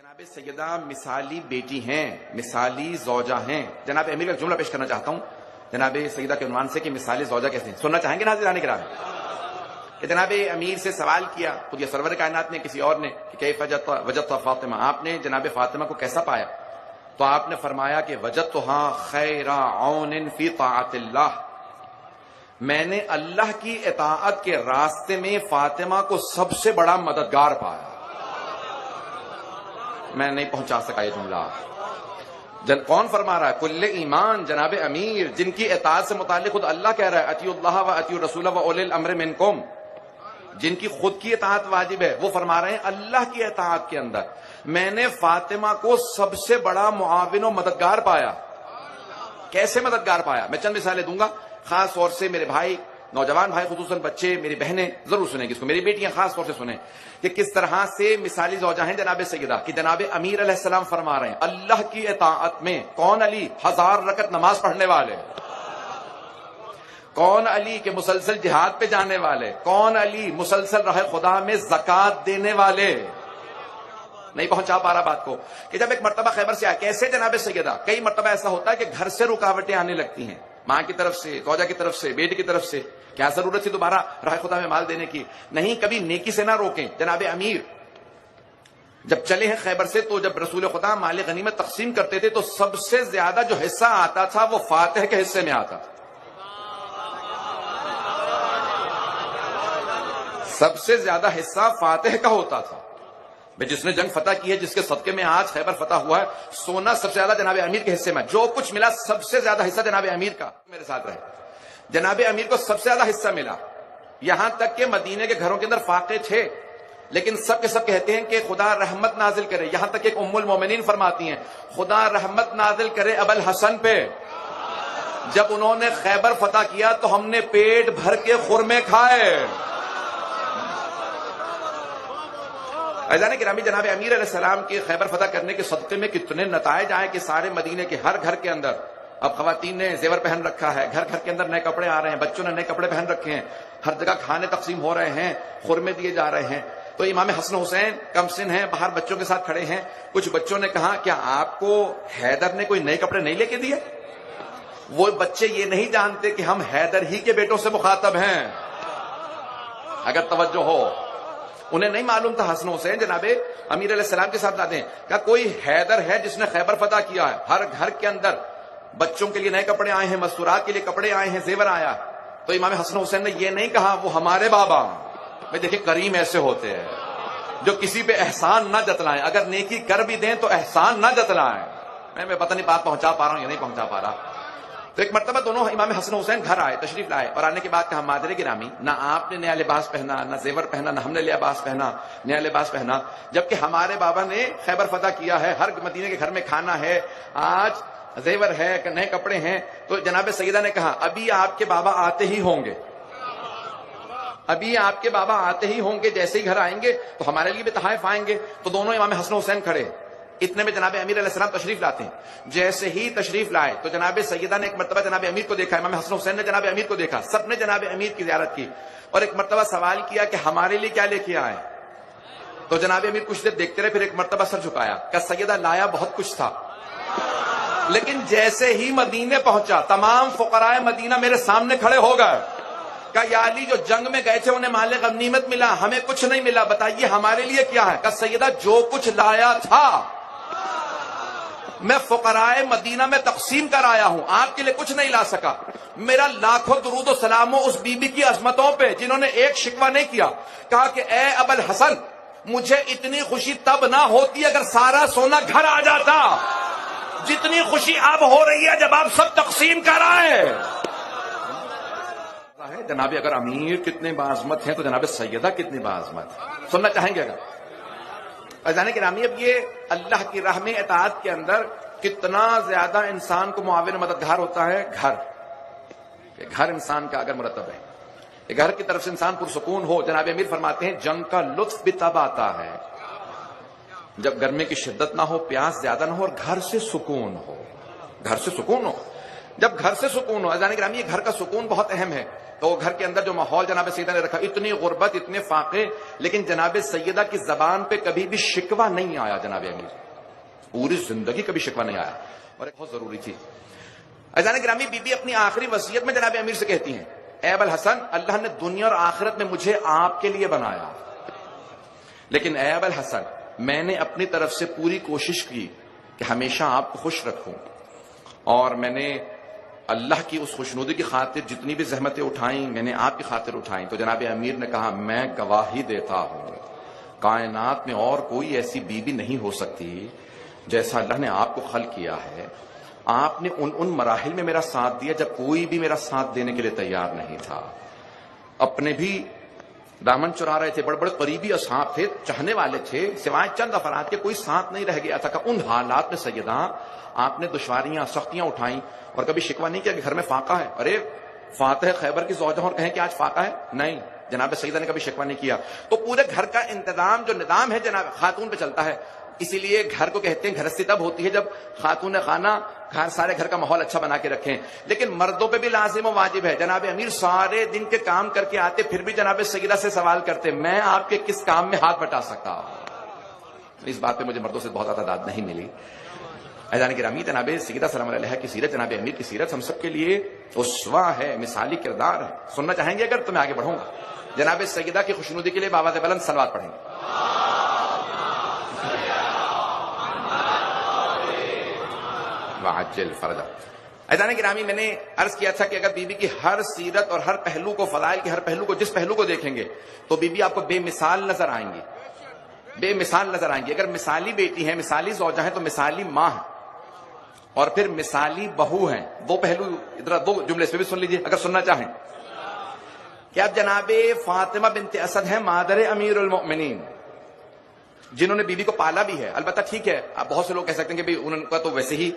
جناب سیدہ مثالی بیٹی ہیں، مثالی زوجہ ہیں. جناب امیر کا جملہ پیش کرنا چاہتا ہوں جناب سیدہ کے عنوان سے کہ مثالی زوجہ کیسے ہیں. سننا چاہیں گے ناظرین کرام؟ کہ جناب امیر سے سوال کیا خود یہ سرور کائنات نے کسی اور نے کہ کیف وجدت فاطمہ، آپ نے جناب فاطمہ کو کیسا پایا؟ تو آپ نے فرمایا کہ وجدتھا خیر عون فی طاعت اللہ، میں نے اللہ کی اطاعت کے راستے میں فاطمہ کو سب سے بڑا مددگار پایا. میں نہیں پہنچا سکا یہ جملہ. کون فرما رہا ہے؟ کل ایمان جناب امیر، جن کی اطاعت سے متعلق خود اللہ کہہ رہا ہے اطیعوا اللہ و اطیعوا الرسول و اولی الامر منکم، جن کی خود کی اطاعت واجب ہے، وہ فرما رہے ہیں اللہ کی اطاعت کے اندر میں نے فاطمہ کو سب سے بڑا معاون و مددگار پایا. کیسے مددگار پایا؟ میں چند مثالیں دوں گا، خاص طور سے میرے بھائی، نوجوان بھائی، خصوصاً بچے، میری بہنیں ضرور سنیں گے اس کو، میری بیٹیاں خاص طور سے سنیں کہ کس طرح سے مثالی زوجہ ہیں جناب سیدہ کہ جناب امیر علیہ السلام فرما رہے ہیں اللہ کی اطاعت میں کون علی 1000 رکعت نماز پڑھنے والے، کون علی کے مسلسل جہاد پہ جانے والے، کون علی مسلسل راہ خدا میں زکوٰۃ دینے والے. نہیں پہنچا پا رہا بات کو کہ جب ایک مرتبہ خیبر سے آیا. کیسے جناب سیدہ؟ کئی مرتبہ ایسا ہوتا ہے کہ گھر سے رکاوٹیں آنے لگتی ہیں، ماں کی طرف سے، زوجہ کی طرف سے، بیٹی کی طرف سے. کیا ضرورت تھی دوبارہ راہ خدا میں مال دینے کی؟ نہیں، کبھی نیکی سے نہ روکیں. جناب امیر جب چلے ہیں خیبر سے تو جب رسول خدا مال غنیمت تقسیم کرتے تھے تو سب سے زیادہ جو حصہ آتا تھا وہ فاتح کے حصے میں آتا. سب سے زیادہ حصہ فاتح کا ہوتا تھا. جس نے جنگ فتح کی ہے، جس کے صدقے میں آج خیبر فتح ہوا ہے، سونا سب سے زیادہ جناب امیر کے حصے میں. جو کچھ ملا سب سے زیادہ حصہ جناب امیر کا. میرے ساتھ رہے، جناب امیر کو سب سے زیادہ حصہ ملا. یہاں تک کہ مدینے کے گھروں کے اندر فاقے تھے، لیکن سب کے سب کہتے ہیں کہ خدا رحمت نازل کرے. یہاں تک کہ ایک ام المومنین فرماتی ہیں خدا رحمت نازل کرے ابو الحسن پہ. جب انہوں نے خیبر فتح کیا تو ہم نے پیٹ بھر کے خرمے کھائے. عزیزان گرامی، جناب امیر علیہ السلام کی خیبر فتح کرنے کے صدقے میں کتنے نتائج آئے کہ سارے مدینے کے ہر گھر کے اندر اب خواتین نے زیور پہن رکھا ہے، گھر گھر کے اندر نئے کپڑے آ رہے ہیں، بچوں نے نئے کپڑے پہن رکھے ہیں، ہر جگہ کھانے تقسیم ہو رہے ہیں، خرمے دیے جا رہے ہیں. تو امام حسن حسین کم سن ہیں، باہر بچوں کے ساتھ کھڑے ہیں. کچھ بچوں نے کہا کیا آپ کو حیدر نے کوئی نئے کپڑے نہیں لے کے دیے؟ وہ بچے یہ نہیں جانتے کہ ہم حیدر ہی کے بیٹوں سے مخاطب ہیں. اگر توجہ ہو، انہیں نہیں معلوم تھا حسن حسین جناب امیر علیہ السلام کے ساتھ لاتے ہیں. کیا کوئی حیدر ہے جس نے خیبر فتح کیا ہے؟ ہر گھر کے اندر بچوں کے لیے نئے کپڑے آئے ہیں، مستورات کے لیے کپڑے آئے ہیں، زیور آیا. تو امام حسن حسین نے یہ نہیں کہا وہ ہمارے بابا. میں دیکھیں کریم ایسے ہوتے ہیں جو کسی پہ احسان نہ جتلائیں، اگر نیکی کر بھی دیں تو احسان نہ جتلائیں. میں پتہ نہیں بات پہنچا پا رہا ہوں یا نہیں پہنچا پا رہا. تو ایک مرتبہ دونوں امام حسن حسین گھر آئے، تشریف لائے، اور آنے کے بعد کہا مادر گرامی، نہ آپ نے نیا لباس پہنا، نہ زیور پہنا، نہ ہم نے لباس پہنا، نیا لباس پہنا، جبکہ ہمارے بابا نے خیبر فتح کیا ہے، ہر مدینے کے گھر میں کھانا ہے، آج زیور ہے، نئے کپڑے ہیں. تو جناب سیدہ نے کہا ابھی آپ کے بابا آتے ہی ہوں گے، ابھی آپ کے بابا آتے ہی ہوں گے، جیسے ہی گھر آئیں گے تو ہمارے لیے بھی تحائف آئیں گے. تو دونوں امام حسن حسین کھڑے. اتنے میں جناب امیر علیہ السلام تشریف لاتے ہیں. جیسے ہی تشریف لائے تو جناب سیدہ نے ایک مرتبہ جناب امیر کو دیکھا، امام حسن حسین نے جناب امیر کو دیکھا، سب نے جناب امیر کی زیارت کی اور ایک مرتبہ سوال کیا کہ ہمارے لیے کیا لے کے آئے؟ تو جناب امیر کچھ دیر دیکھتے رہے، پھر ایک مرتبہ سر جھکایا کہ سیدہ لایا بہت کچھ تھا، لیکن جیسے ہی مدینے پہنچا تمام فقراء مدینہ میرے سامنے کھڑے ہو گئے. کہ یا علی جو جنگ میں گئے تھے انہیں مال غنیمت ملا، ہمیں کچھ نہیں ملا، بتائیے ہمارے لیے کیا ہے؟ کہ سیدہ جو کچھ لایا تھا میں فقراء مدینہ میں تقسیم کر آیا ہوں، آپ کے لیے کچھ نہیں لا سکا. میرا لاکھوں درود و سلام اس بی بی کی عظمتوں پہ جنہوں نے ایک شکوہ نہیں کیا. کہا کہ اے ابو الحسن، مجھے اتنی خوشی تب نہ ہوتی اگر سارا سونا گھر آ جاتا، جتنی خوشی اب ہو رہی ہے جب آپ سب تقسیم کر آئے. جناب اگر امیر کتنے باعظمت ہیں تو جناب سیدہ کتنی باعظمت. سننا چاہیں گے اگر؟ عزیزان گرامی، اب یہ اللہ کی راہ میں اطاعت کے اندر کتنا زیادہ انسان کو معاون مددگار ہوتا ہے. گھر انسان کا اگر مرتب ہے، گھر کی طرف سے انسان پرسکون ہو. جناب امیر فرماتے ہیں جنگ کا لطف بھی تب آتا ہے جب گرمی کی شدت نہ ہو، پیاس زیادہ نہ ہو اور گھر سے سکون ہو. گھر سے سکون ہو. جب گھر سے سکون ہو، عزیزان گرامی یہ گھر کا سکون بہت اہم ہے، تو گھر کے اندر جو ماحول جناب سیدہ نے رکھا، اتنی غربت، اتنے فاقے، لیکن جناب سیدہ کی زبان پہ کبھی بھی شکوہ نہیں آیا، جناب امیر پوری زندگی کبھی شکوہ نہیں آیا. اور ایک بہت ضروری چیز، عزیزان گرامی بی بی اپنی آخری وصیت میں جناب امیر سے کہتی ہیں، اے ابو الحسن اللہ نے دنیا اور آخرت میں مجھے آپ کے لیے بنایا، لیکن اے ابو الحسن میں نے اپنی طرف سے پوری کوشش کی کہ ہمیشہ آپ کو خوش رکھوں، اور میں نے اللہ کی اس خوشنودی کی خاطر جتنی بھی زحمتیں اٹھائیں میں نے آپ کی خاطر اٹھائیں. تو جناب امیر نے کہا میں گواہی دیتا ہوں کائنات میں اور کوئی ایسی بیوی نہیں ہو سکتی جیسا اللہ نے آپ کو خلق کیا ہے. آپ نے ان مراحل میں میرا ساتھ دیا جب کوئی بھی میرا ساتھ دینے کے لیے تیار نہیں تھا. اپنے بھی دامن چرا رہے تھے، بڑے بڑے قریبی اصحاب تھے، چاہنے والے تھے، سوائے چند افراد کے کوئی ساتھ نہیں رہ گیا تھا. کہ ان حالات میں سیدہ آپ نے دشواریاں سختیاں اٹھائیں اور کبھی شکوہ نہیں کیا کہ گھر میں فاقہ ہے. ارے فاتح خیبر کی زوجہ اور کہیں کہ آج فاقہ ہے، نہیں، جناب سیدہ نے کبھی شکوہ نہیں کیا. تو پورے گھر کا انتظام جو نظام ہے جناب خاتون پہ چلتا ہے. اسی لیے گھر کو کہتے ہیں گھرستی تب ہوتی ہے جب خاتون خانہ سارے گھر کا ماحول اچھا بنا کے رکھیں. لیکن مردوں پہ بھی لازم و واجب ہے. جناب امیر سارے دن کے کام کر کے آتے، پھر بھی جناب سیدہ سے سوال کرتے میں آپ کے کس کام میں ہاتھ بٹا سکتا ہوں. اس بات پہ مجھے مردوں سے بہت زیادہ داد نہیں ملی. عزیزان گرامی جناب سیدہ سلام علیہ کی سیرت، جناب امیر کی سیرت ہم سب کے لیے اسوہ ہے، مثالی کردار ہے. سننا چاہیں گے اگر تو میں آگے بڑھوں گا. جناب سیدہ کی خوشنودی کے لیے بآواز بلند صلوات پڑھیں گے. وعجل فرجہ. عزیزان گرامی میں نے عرض کیا تھا کہ اگر بی بی کی ہر سیرت اور ہر پہلو کو، فضائل کے ہر پہلو کو، جس پہلو کو دیکھیں گے تو بی بی آپ کو بے مثال نظر آئیں گی، بے مثال نظر آئیں گی. اگر مثالی بیٹی ہے، مثالی زوجہ ہے، تو مثالی ماں ہے، اور پھر مثالی بہو ہیں. وہ پہلو ادھر دو جملے اس پہ بھی سن لیجئے اگر سننا چاہیں. کہ اب جناب فاطمہ بنت اسد ہیں مادر امیر المؤمنین، جنہوں نے بی بی کو پالا بھی ہے. البتہ ٹھیک ہے، اب بہت سے لوگ کہہ سکتے ہیں کہ ان کا تو ویسے ہی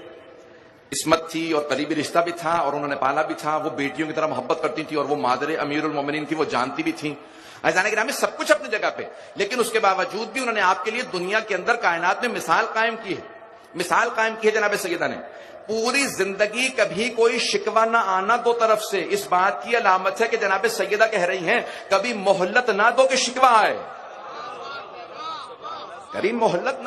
عصمت تھی اور قریبی رشتہ بھی تھا اور انہوں نے پالا بھی تھا، وہ بیٹیوں کی طرح محبت کرتی تھی اور وہ مادر امیر المؤمنین تھی، وہ جانتی بھی تھیں. عزیزان گرامی سب کچھ اپنی جگہ پہ، لیکن اس کے باوجود بھی انہوں نے آپ کے لیے دنیا کے اندر کائنات میں مثال قائم کی ہے. مثال قائم کی ہے جناب سیدہ نے. پوری زندگی کبھی کوئی شکوہ نہ آنا دو طرف سے، اس بات کی علامت ہے کہ جناب سیدہ کہہ رہی ہیں کبھی مہلت نہ دو کہ شکوہ آئے، کبھی مہلت نہ